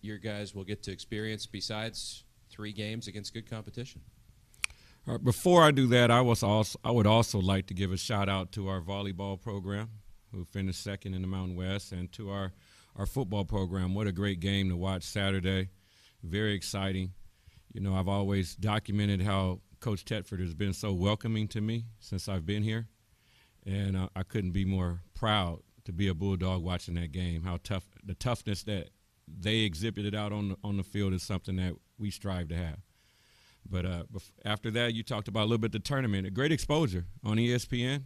your guys will get to experience besides 3 games against good competition? Before I do that, I would also like to give a shout out to our volleyball program, who finished second in the Mountain West, and to our football program. What a great game to watch Saturday. Very exciting. You know, I've always documented how Coach Tetford has been so welcoming to me since I've been here, and I couldn't be more proud to be a Bulldog watching that game. How the toughness that they exhibited out on the field is something that we strive to have. But after that, you talked about a little bit the tournament. A great exposure on ESPN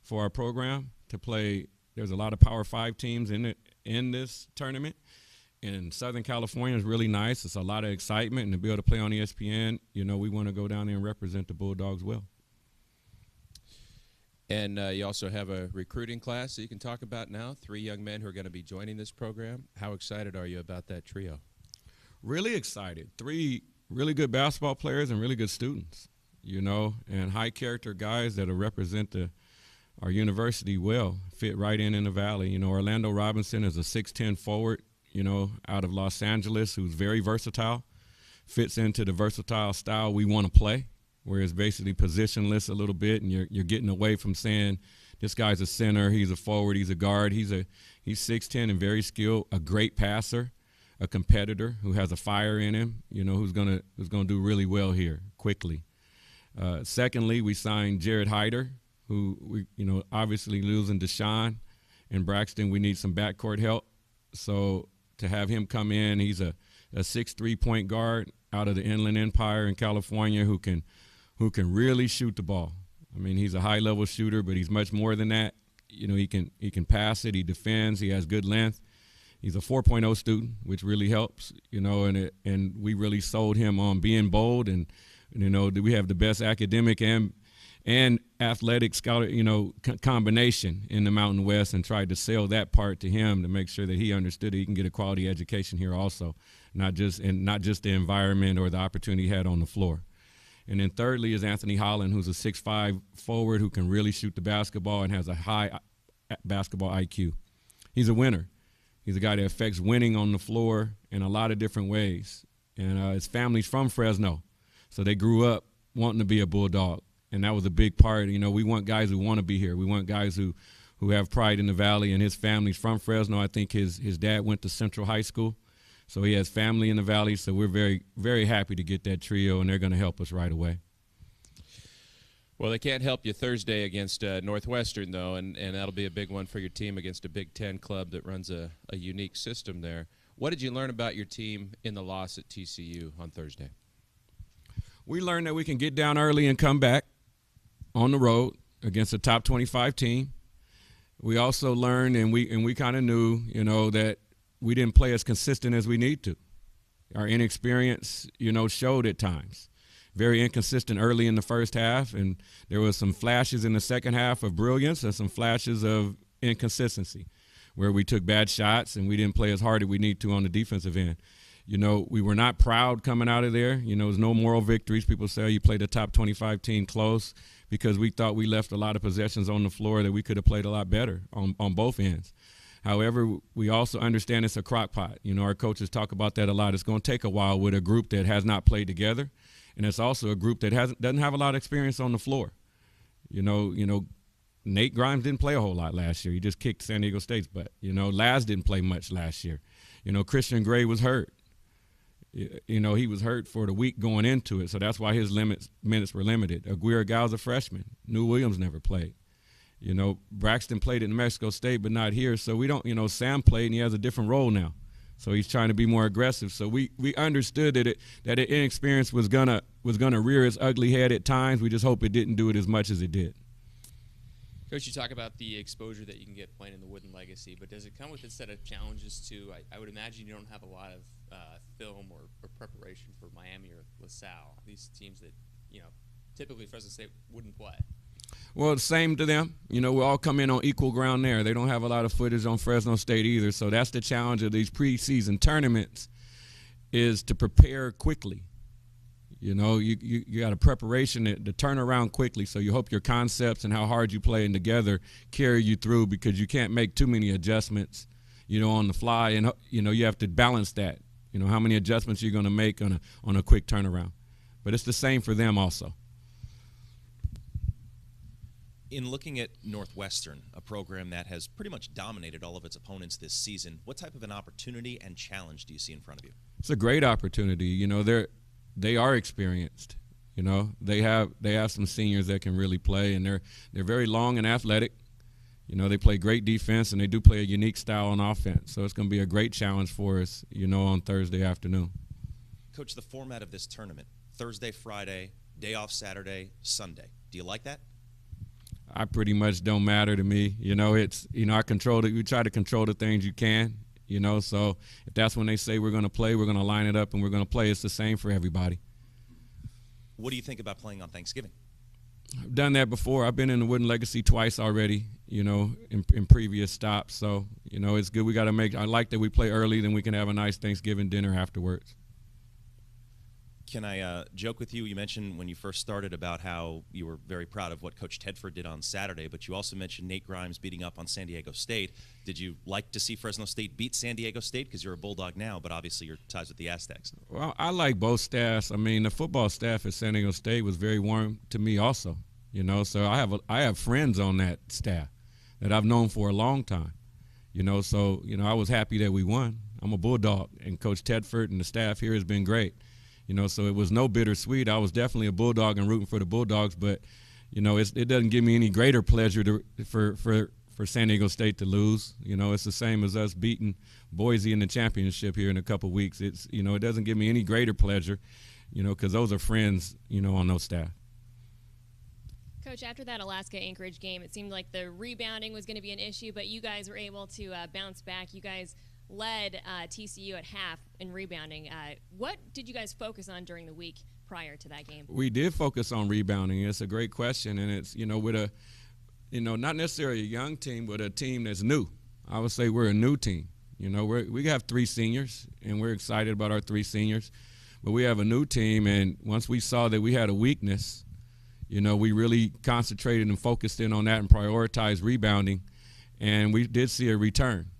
for our program to play. There's a lot of Power 5 teams in this tournament. And Southern California is really nice. It's a lot of excitement. And to be able to play on ESPN, you know, we want to go down there and represent the Bulldogs well. And you also have a recruiting class that you can talk about now. 3 young men who are going to be joining this program. How excited are you about that trio? Really excited. 3 really good basketball players and really good students, you know, and high-character guys that will represent our university well, fit right in the Valley. You know, Orlando Robinson is a 6'10 forward, you know, out of Los Angeles, who's very versatile, fits into the versatile style we want to play, where it's basically positionless a little bit, and you're getting away from saying this guy's a center, he's a forward, he's a guard. He's 6'10 and very skilled, a great passer, a competitor who has a fire in him, you know, who's gonna do really well here quickly. Secondly, we signed Jared Hyder, who we, you know, obviously losing Deshaun and Braxton, we need some backcourt help. So to have him come in, he's a 6'3" point guard out of the Inland Empire in California who can really shoot the ball. I mean, he's a high-level shooter, but he's much more than that. You know, he can pass it, he defends, he has good length. He's a 4.0 student, which really helps, you know, and we really sold him on being bold, and you know, we have the best academic and athletic scholar, you know, combination in the Mountain West, and tried to sell that part to him to make sure that he understood that he can get a quality education here also, not just the environment or the opportunity he had on the floor. And then thirdly is Anthony Holland, who's a 6'5" forward who can really shoot the basketball and has a high basketball IQ. He's a winner. He's a guy that affects winning on the floor in a lot of different ways. And his family's from Fresno, so they grew up wanting to be a Bulldog. And that was a big part. You know, we want guys who want to be here. We want guys who have pride in the Valley, and his family's from Fresno. I think his dad went to Central High School, so he has family in the Valley. So we're very, very happy to get that trio, and they're going to help us right away. Well, they can't help you Thursday against Northwestern, though, and that'll be a big one for your team against a Big Ten club that runs a unique system there. What did you learn about your team in the loss at TCU on Thursday? We learned that we can get down early and come back on the road against a top 25 team. We also learned, and we kind of knew, you know, that we didn't play as consistent as we need to. Our inexperience, you know, showed at times. Very inconsistent early in the first half, and there was some flashes in the second half of brilliance and some flashes of inconsistency where we took bad shots and we didn't play as hard as we need to on the defensive end. You know, we were not proud coming out of there. You know, there's no moral victories. People say, oh, you played a top 25 team close, because we thought we left a lot of possessions on the floor that we could have played a lot better on both ends. However, we also understand it's a crock pot. You know, our coaches talk about that a lot. It's going to take a while with a group that has not played together, and it's also a group that doesn't have a lot of experience on the floor. You know, Nate Grimes didn't play a whole lot last year. He just kicked San Diego State's butt. You know, Laz didn't play much last year. You know, Christian Gray was hurt. You know, he was hurt for the week going into it, so that's why his minutes were limited. Aguirre Gal's a freshman. New Williams never played. You know, Braxton played at New Mexico State, but not here. So we don't, you know, Sam played, and he has a different role now. So he's trying to be more aggressive. So we understood that inexperience was gonna rear its ugly head at times. We just hope it didn't do it as much as it did. Coach, you talk about the exposure that you can get playing in the Wooden Legacy, but does it come with a set of challenges too? I would imagine you don't have a lot of film or preparation for Miami or LaSalle, these teams that, you know, typically Fresno State wouldn't play. Well, the same to them. You know, we all come in on equal ground there. They don't have a lot of footage on Fresno State either, so that's the challenge of these preseason tournaments, is to prepare quickly. You know, you got a preparation to turn around quickly, so you hope your concepts and how hard you play together carry you through, because you can't make too many adjustments, you know, on the fly, and, you know, you have to balance that You know, how many adjustments you're going to make on a quick turnaround. But it's the same for them also. In looking at Northwestern, a program that has pretty much dominated all of its opponents this season, what type of an opportunity and challenge do you see in front of you? It's a great opportunity. You know, they are experienced. You know, they have some seniors that can really play, and they're very long and athletic. You know, they play great defense, and they do play a unique style on offense. So it's going to be a great challenge for us, you know, on Thursday afternoon. Coach, the format of this tournament, Thursday, Friday, day off Saturday, Sunday. Do you like that? I pretty much don't matter to me. You know, it's, you know, I control it. You try to control the things you can, you know. So if that's when they say we're going to play, we're going to line it up and we're going to play. It's the same for everybody. What do you think about playing on Thanksgiving? I've done that before. I've been in the Wooden Legacy twice already, you know, in previous stops. So, you know, it's good. We got to I like that we play early, then we can have a nice Thanksgiving dinner afterwards. Can I joke with you? You mentioned when you first started about how you were very proud of what Coach Tedford did on Saturday, but you also mentioned Nate Grimes beating up on San Diego State. Did you like to see Fresno State beat San Diego State? Because you're a Bulldog now, but obviously your ties with the Aztecs. Well, I like both staffs. I mean, the football staff at San Diego State was very warm to me also, you know. So I have friends on that staff that I've known for a long time, you know. So, you know, I was happy that we won. I'm a Bulldog, and Coach Tedford and the staff here has been great. You know, so it was no bittersweet. I was definitely a Bulldog and rooting for the Bulldogs, but, you know, it doesn't give me any greater pleasure for San Diego State to lose. You know, it's the same as us beating Boise in the championship here in a couple weeks. It's, you know, it doesn't give me any greater pleasure, you know, because those are friends, you know, on those staff. Coach, after that Alaska-Anchorage game, it seemed like the rebounding was going to be an issue, but you guys were able to bounce back. You guys led TCU at half in rebounding. What did you guys focus on during the week prior to that game? We did focus on rebounding. It's a great question, and it's, you know, with a, you know, not necessarily a young team, but a team that's new. I would say we're a new team. You know, we have 3 seniors, and we're excited about our 3 seniors. But we have a new team, and once we saw that we had a weakness, you know, we really concentrated and focused in on that and prioritized rebounding, and we did see a return.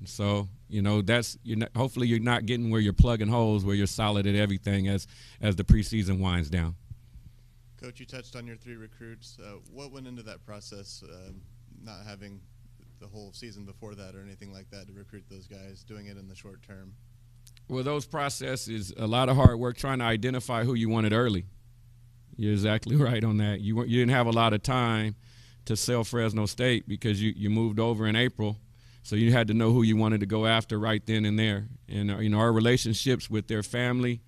So, you know, that's, hopefully you're not getting where you're plugging holes, where you're solid at everything as the preseason winds down. Coach, you touched on your 3 recruits. What went into that process, not having the whole season before that or anything like that to recruit those guys, doing it in the short term? Well, those processes, a lot of hard work trying to identify who you wanted early. You're exactly right on that. You didn't have a lot of time to sell Fresno State because you moved over in April. So you had to know who you wanted to go after right then and there. And, you know, our relationships with their family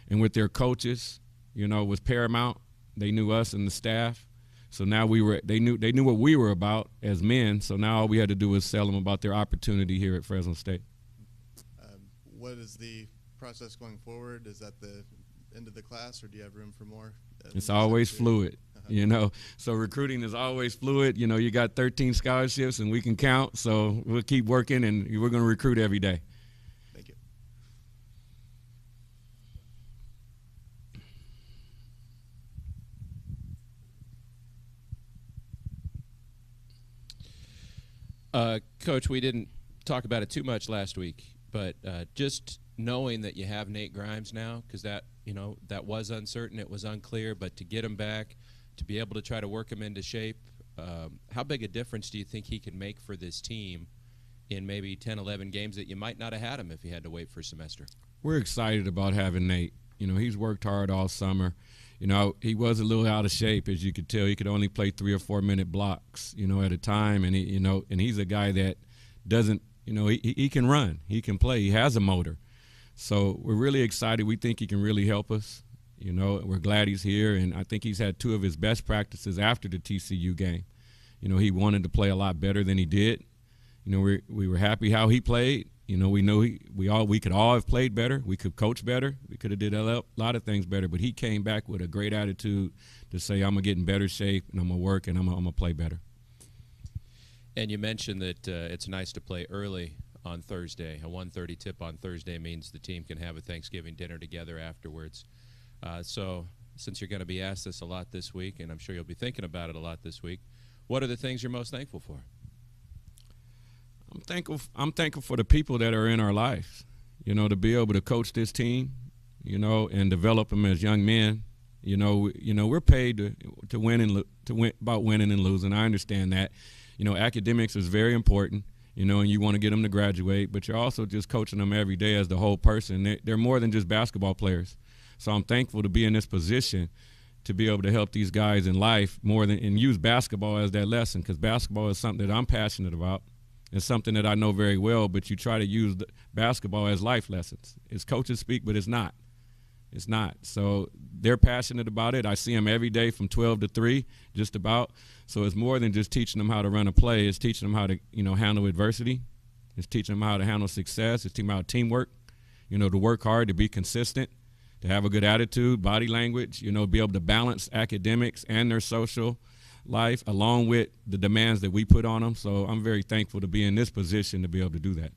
and with their coaches, you know, was paramount. They knew us and the staff. So now they knew what we were about as men. So now all we had to do was sell them about their opportunity here at Fresno State. What is the process going forward? Is that the end of the class, or do you have room for more? It's always fluid. You know, so recruiting is always fluid. You know, you got 13 scholarships and we can count, so we'll keep working and we're going to recruit every day. Thank you. Coach, we didn't talk about it too much last week, but just knowing that you have Nate Grimes now, because that, you know, that was uncertain, it was unclear, but to get him back, to be able to try to work him into shape, how big a difference do you think he can make for this team in maybe 10, 11 games that you might not have had him if you had to wait for a semester? We're excited about having Nate. You know, he's worked hard all summer. You know, he was a little out of shape, as you could tell. He could only play 3 or 4 minute blocks, you know, at a time. And, and he's a guy that doesn't, you know, he can run. He can play. He has a motor. So we're really excited. We think he can really help us. You know, we're glad he's here, and I think he's had 2 of his best practices after the TCU game. You know, he wanted to play a lot better than he did. You know, we were happy how he played. You know, we know we could all have played better. We could coach better. We could have did a lot of things better. But he came back with a great attitude to say, I'm going to get in better shape, and I'm going to work, and I'm going to play better. And you mentioned that it's nice to play early on Thursday. A 1:30 tip on Thursday means the team can have a Thanksgiving dinner together afterwards. So since you're going to be asked this a lot this week, and I'm sure you'll be thinking about it a lot this week, what are the things you're most thankful for? I'm thankful for the people that are in our lives. you know, to be able to coach this team, you know, and develop them as young men. You know, we're paid to win about winning and losing. I understand that. You know, academics is very important. You know, and you want to get them to graduate, but you're also just coaching them every day as the whole person. They're more than just basketball players. So I'm thankful to be in this position to be able to help these guys in life more than and use basketball as that lesson, because basketball is something that I'm passionate about. It's something that I know very well, but you try to use basketball as life lessons. It's coaches speak, but it's not. It's not. So they're passionate about it. I see them every day from 12 to 3, just about. So it's more than just teaching them how to run a play. It's teaching them how to, you know, handle adversity. It's teaching them how to handle success. It's teaching them how teamwork, you know, to work hard, to be consistent, to have a good attitude, body language, you know, be able to balance academics and their social life along with the demands that we put on them. So I'm very thankful to be in this position to be able to do that.